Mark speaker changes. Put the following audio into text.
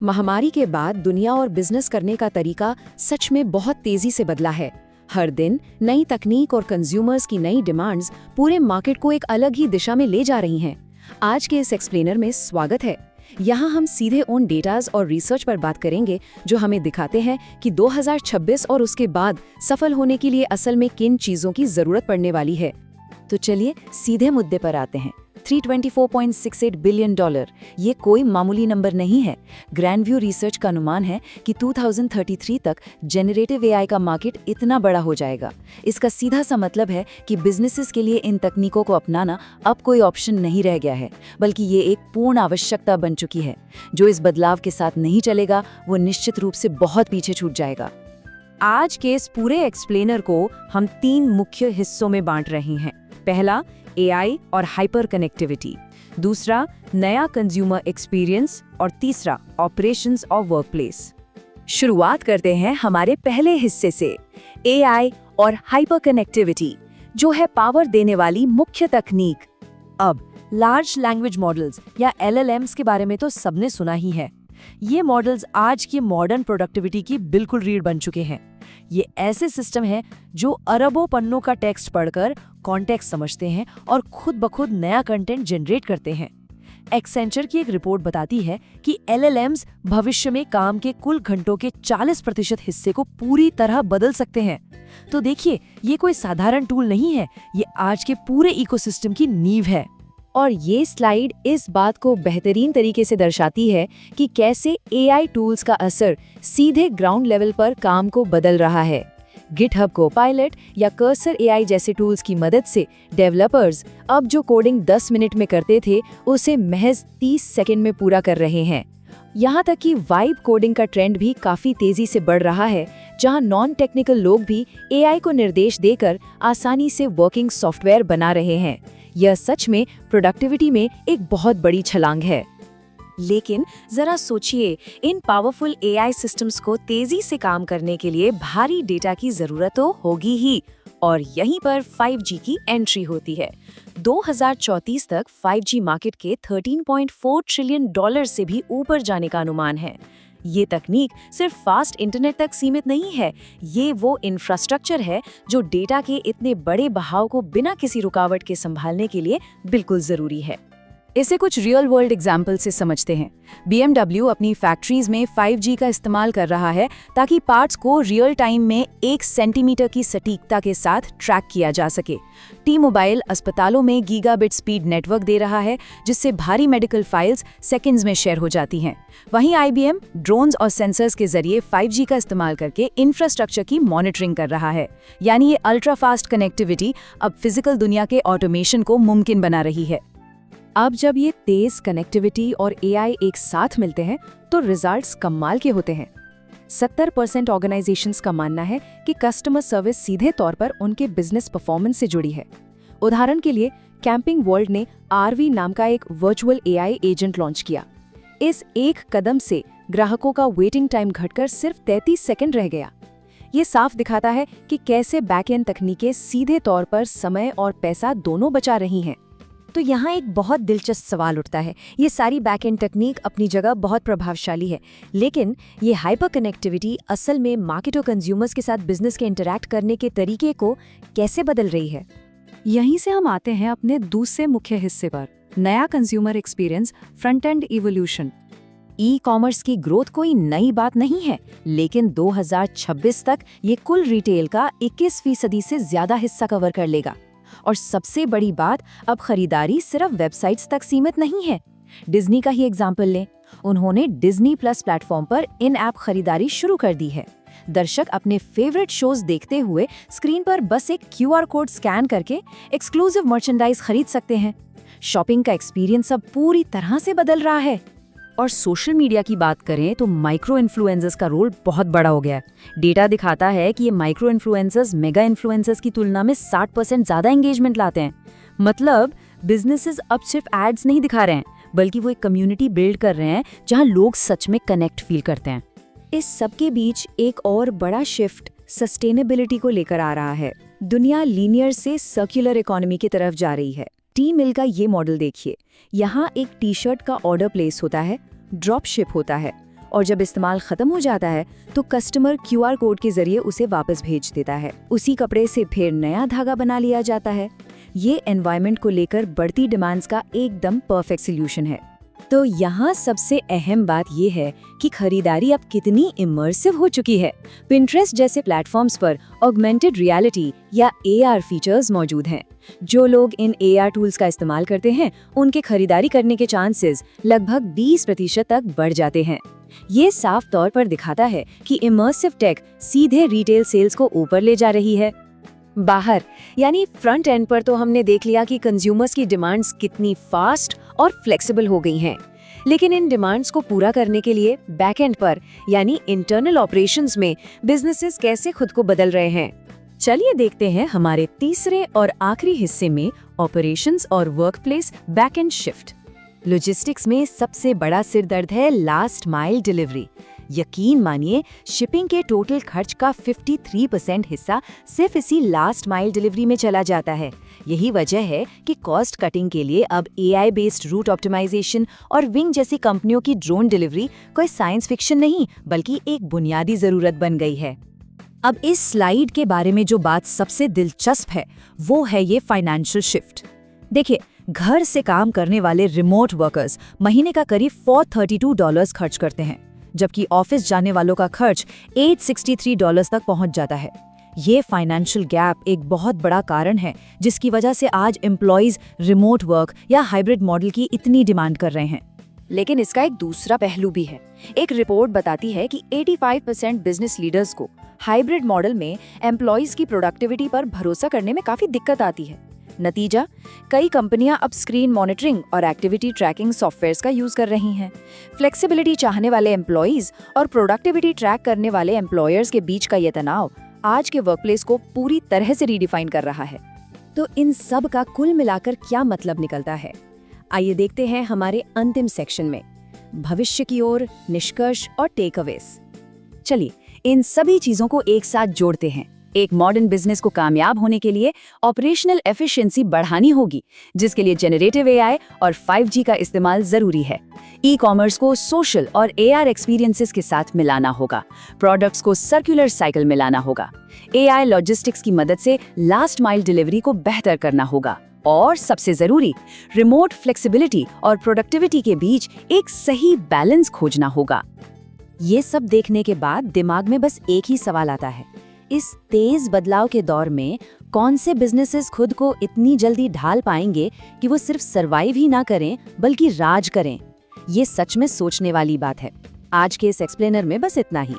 Speaker 1: महामारी के बाद दुनिया और बिजनेस करने का तरीका सच में बहुत तेजी से बदला है। हर दिन नई तकनीक और कंज्यूमर्स की नई डिमांड्स पूरे मार्केट को एक अलग ही दिशा में ले जा रही हैं। आज के इस एक्सप्लेनर में स्वागत है। यहाँ हम सीधे उन डेटाज और रिसर्च पर बात करेंगे जो हमें दिखाते हैं कि 2026 और उसके बाद सफल होने के लिए असल में किन चीजों की जरूरत पड़ने वाली है। तो चलिए सीधे मुद्दे पर आते हैं। $324.68 बिलियन, ये कोई मामूली नंबर नहीं है। ग्रैंड व्यू रिसर्च का अनुमान है कि 2033 तक जेनरेटिव एआई का मार्केट इतना बड़ा हो जाएगा। इसका सीधा सा मतलब है कि बिजनेसेस के लिए इन तकनीकों को अपनाना अब कोई ऑप्शन नहीं रह गया है, बल्कि ये एक पूर्ण आवश्यकता बन चुकी है। जो इस बदलाव के साथ नहीं चलेगा वो निश्चित रूप से बहुत पीछे छूट जाएगा। आज के इस पूरे एक्सप्लेनर को हम 3 मुख्य हिस्सों में बांट रहे हैं। पहला, एआई और हाइपर कनेक्टिविटी। दूसरा, नया कंज्यूमर एक्सपीरियंस। और तीसरा, ऑपरेशंस और वर्कप्लेस। शुरुआत करते हैं हमारे पहले हिस्से से, एआई और हाइपर कनेक्टिविटी, जो है पावर देने वाली मुख्य तकनीक। अब लार्ज लैंग्वेज मॉडल्स या LLMs के बारे में तो सबने सुना ही है। ये मॉडल्स आज की मॉडर्न प्रोडक्टिविटी की बिल्कुल रीढ़ बन चुके हैं। ये ऐसे सिस्टम हैं जो अरबों पन्नों का टेक्स्ट पढ़कर कॉन्टेक्स्ट समझते हैं और खुद ब खुद नया कंटेंट जनरेट करते हैं। एक्सेंचर की एक रिपोर्ट बताती है कि LLMs भविष्य में काम के कुल घंटों के 40% हिस्से को पूरी तरह बदल सकते हैं। तो देखिए, ये कोई साधारण टूल नहीं है, ये आज के पूरे इकोसिस्टम की नींव है। और ये स्लाइड इस बात को बेहतरीन तरीके से दर्शाती है कि कैसे एआई टूल्स का असर सीधे ग्राउंड लेवल पर काम को बदल रहा है। गिटहब कोपायलट या कर्सर एआई जैसे टूल्स की मदद से डेवलपर्स अब जो कोडिंग 10 मिनट में करते थे उसे महज 30 सेकंड में पूरा कर रहे हैं। यहाँ तक कि वाइब कोडिंग का ट्रेंड भी काफी तेजी से बढ़ रहा है, जहाँ नॉन टेक्निकल लोग भी एआई को निर्देश देकर आसानी से वर्किंग सॉफ्टवेयर बना रहे हैं। यह सच में प्रोडक्टिविटी में एक बहुत बड़ी छलांग है। लेकिन जरा सोचिए, इन पावरफुल एआई सिस्टम्स को तेजी से काम करने के लिए भारी डेटा की जरूरत तो होगी ही, और यहीं पर 5G की एंट्री होती है। 2034 तक 5G मार्केट के $13.4 ट्रिलियन से भी ऊपर जाने का अनुमान है। ये तकनीक सिर्फ फास्ट इंटरनेट तक सीमित नहीं है, ये वो इंफ्रास्ट्रक्चर है जो डेटा के इतने बड़े बहाव को बिना किसी रुकावट के संभालने के लिए बिल्कुल जरूरी है। इसे कुछ रियल वर्ल्ड एग्जाम्पल से समझते हैं। BMW अपनी फैक्ट्रीज में 5G का इस्तेमाल कर रहा है ताकि पार्ट्स को रियल टाइम में 1 सेंटीमीटर की सटीकता के साथ ट्रैक किया जा सके। T-Mobile अस्पतालों में गीगाबिट स्पीड नेटवर्क दे रहा है, जिससे भारी मेडिकल फाइल्स सेकंड्स में शेयर हो जाती हैं। वहीं IBM ड्रोन्स और सेंसर्स के जरिए 5G का इस्तेमाल करके इंफ्रास्ट्रक्चर की मॉनिटरिंग कर रहा है। यानी ये अल्ट्रा फास्ट कनेक्टिविटी अब फिजिकल दुनिया के ऑटोमेशन को मुमकिन बना रही है। अब जब ये तेज कनेक्टिविटी और एआई एक साथ मिलते हैं तो रिजल्ट्स कमाल के होते हैं। 70% ऑर्गेनाइजेशंस का मानना है कि कस्टमर सर्विस सीधे तौर पर उनके बिजनेस परफॉर्मेंस से जुड़ी है। उदाहरण के लिए कैंपिंग वर्ल्ड ने RV नाम का एक वर्चुअल एआई एजेंट लॉन्च किया। इस एक कदम से ग्राहकों का वेटिंग टाइम घटकर सिर्फ 33 सेकंड रह गया। ये साफ दिखाता है कि कैसे बैकएंड तकनीकें सीधे तौर पर समय और पैसा दोनों बचा रही हैं। तो यहाँ एक बहुत दिलचस्प सवाल उठता है। ये सारी बैकएंड तकनीक अपनी जगह बहुत प्रभावशाली है, लेकिन ये हाइपर कनेक्टिविटी असल में मार्केट और कंज्यूमर्स के साथ बिजनेस के इंटरैक्ट करने के तरीके को कैसे बदल रही है। यहीं से हम आते हैं अपने दूसरे मुख्य हिस्से पर, नया consumer experience, front end evolution. E-commerce की ग्रोथ कोई नई बात नहीं है, लेकिन 2026 तक ये कुल रिटेल का 21% से ज्यादा हिस्सा कवर कर लेगा। और सबसे बड़ी बात, अब खरीदारी सिर्फ वेबसाइट्स तक सीमित नहीं है। डिज्नी का ही एग्जाम्पल लें। उन्होंने डिज्नी प्लस प्लेटफॉर्म पर इन ऐप खरीदारी शुरू कर दी है। दर्शक अपने फेवरेट शोज देखते हुए स्क्रीन पर बस एक QR कोड स्कैन करके एक्सक्लूसिव मर्चेंडाइज खरीद सकते हैं। शॉपिंग का एक्सपीरियंस अब पूरी तरह से बदल रहा है। और सोशल मीडिया की बात करें तो माइक्रो इन्फ्लुएंसर्स का रोल बहुत बड़ा हो गया है। डेटा दिखाता है कि ये माइक्रो इन्फ्लुएंसर्स मेगा इन्फ्लुएंसर्स की तुलना में 60% ज्यादा एंगेजमेंट लाते हैं। मतलब बिजनेसेस अब सिर्फ एड्स नहीं दिखा रहे हैं, बल्कि वो एक कम्युनिटी बिल्ड कर रहे हैं जहां लोग सच में कनेक्ट फील करते हैं। इस सब के बीच एक और बड़ा शिफ्ट सस्टेनेबिलिटी को लेकर आ रहा है। दुनिया लीनियर से सर्कुलर इकोनॉमी की तरफ जा रही है। टी-मिल का ये मॉडल देखिए। यहाँ एक टी-शर्ट का ऑर्डर प्लेस होता है, ड्रॉप शिप होता है और जब इस्तेमाल खत्म हो जाता है तो कस्टमर क्यूआर कोड के जरिए उसे वापस भेज देता है। उसी कपड़े से फिर नया धागा बना लिया जाता है। ये एनवायरनमेंट को लेकर बढ़ती डिमांड्स का एकदम परफेक्ट सॉल्यूशन है। तो यहाँ सबसे अहम बात ये है कि खरीदारी अब कितनी इमर्सिव हो चुकी है। पिंटरेस्ट जैसे प्लेटफॉर्म्स पर ऑगमेंटेड रियलिटी या AR फीचर्स मौजूद हैं। जो लोग इन AR टूल्स का इस्तेमाल करते हैं उनके खरीदारी करने के चांसेस लगभग 20% तक बढ़ जाते हैं। ये साफ तौर पर दिखाता है कि इमर्सिव टेक सीधे रिटेल सेल्स को ऊपर ले जा रही है। बाहर यानी फ्रंट एंड पर तो हमने देख लिया कि कंज्यूमर्स की डिमांड्स कितनी फास्ट और फ्लेक्सिबल हो गई हैं। लेकिन इन डिमांड्स को पूरा करने के लिए बैक एंड पर यानी इंटरनल ऑपरेशंस में बिजनेसेस कैसे खुद को बदल रहे हैं। चलिए देखते हैं हमारे तीसरे और आखिरी हिस्से में ऑपरेशंस और workplace back and shift. Logistics में सबसे बड़ा सिरदर्द है लास्ट माइल डिलीवरी। यकीन मानिए, शिपिंग के टोटल खर्च का 53% हिस्सा सिर्फ इसी लास्ट माइल डिलीवरी में चला जाता है। यही वजह है कि कॉस्ट कटिंग के लिए अब AI बेस्ड रूट ऑप्टिमाइजेशन और विंग जैसी कंपनियों की ड्रोन डिलीवरी कोई साइंस फिक्शन नहीं बल्कि एक बुनियादी जरूरत बन गई है। अब इस स्लाइड के बारे में जो बात सबसे दिलचस्प है वो है ये फाइनेंशियल शिफ्ट। देखिए, घर से काम करने वाले रिमोट वर्कर्स महीने का करीब $432 खर्च करते हैं, जबकि ऑफिस जाने वालों का खर्च $863 तक पहुंच जाता है। ये फाइनेंशियल गैप एक बहुत बड़ा कारण है जिसकी वजह से आज एम्प्लॉइज रिमोट वर्क या हाइब्रिड मॉडल की इतनी डिमांड कर रहे हैं। लेकिन इसका एक दूसरा पहलू भी है। एक रिपोर्ट बताती है कि 85% बिजनेस लीडर्स को हाइब्रिड मॉडल में एम्प्लॉइज की प्रोडक्टिविटी पर भरोसा करने में काफी दिक्कत आती है। नतीजा, कई कंपनियां अब स्क्रीन मॉनिटरिंग और एक्टिविटी ट्रैकिंग सॉफ्टवेयर्स का यूज कर रही हैं। फ्लेक्सिबिलिटी चाहने वाले एम्प्लॉइज और प्रोडक्टिविटी ट्रैक करने वाले एम्प्लॉयर्स के बीच का ये तनाव आज के वर्कप्लेस को पूरी तरह से रीडिफाइन कर रहा है। तो इन सब का कुल मिलाकर क्या मतलब निकलता है? आइए देखते हैं हमारे अंतिम सेक्शन में, भविष्य की ओर, निष्कर्ष और टेक अवेज। चलिए इन सभी चीजों को एक साथ जोड़ते हैं। एक मॉडर्न बिजनेस को कामयाब होने के लिए ऑपरेशनल एफिशिएंसी बढ़ानी होगी, जिसके लिए जेनरेटिव AI और 5G का इस्तेमाल जरूरी है। ई-कॉमर्स को सोशल और AR एक्सपीरियंसेस के साथ मिलाना होगा। प्रोडक्ट्स को सर्कुलर साइकिल में लाना होगा। AI लॉजिस्टिक्स की मदद से लास्ट माइल डिलीवरी को बेहतर करना होगा। और सबसे जरूरी, रिमोट फ्लेक्सिबिलिटी और प्रोडक्टिविटी के बीच एक सही बैलेंस खोजना होगा। ये सब देखने के बाद दिमाग में बस एक ही सवाल आता है, इस तेज बदलाव के दौर में कौन से बिजनेसेस खुद को इतनी जल्दी ढाल पाएंगे कि वो सिर्फ सरवाइव ही ना करें बल्कि राज करें? ये सच में सोचने वाली बात है। आज के इस एक्सप्लेनर में बस इतना ही।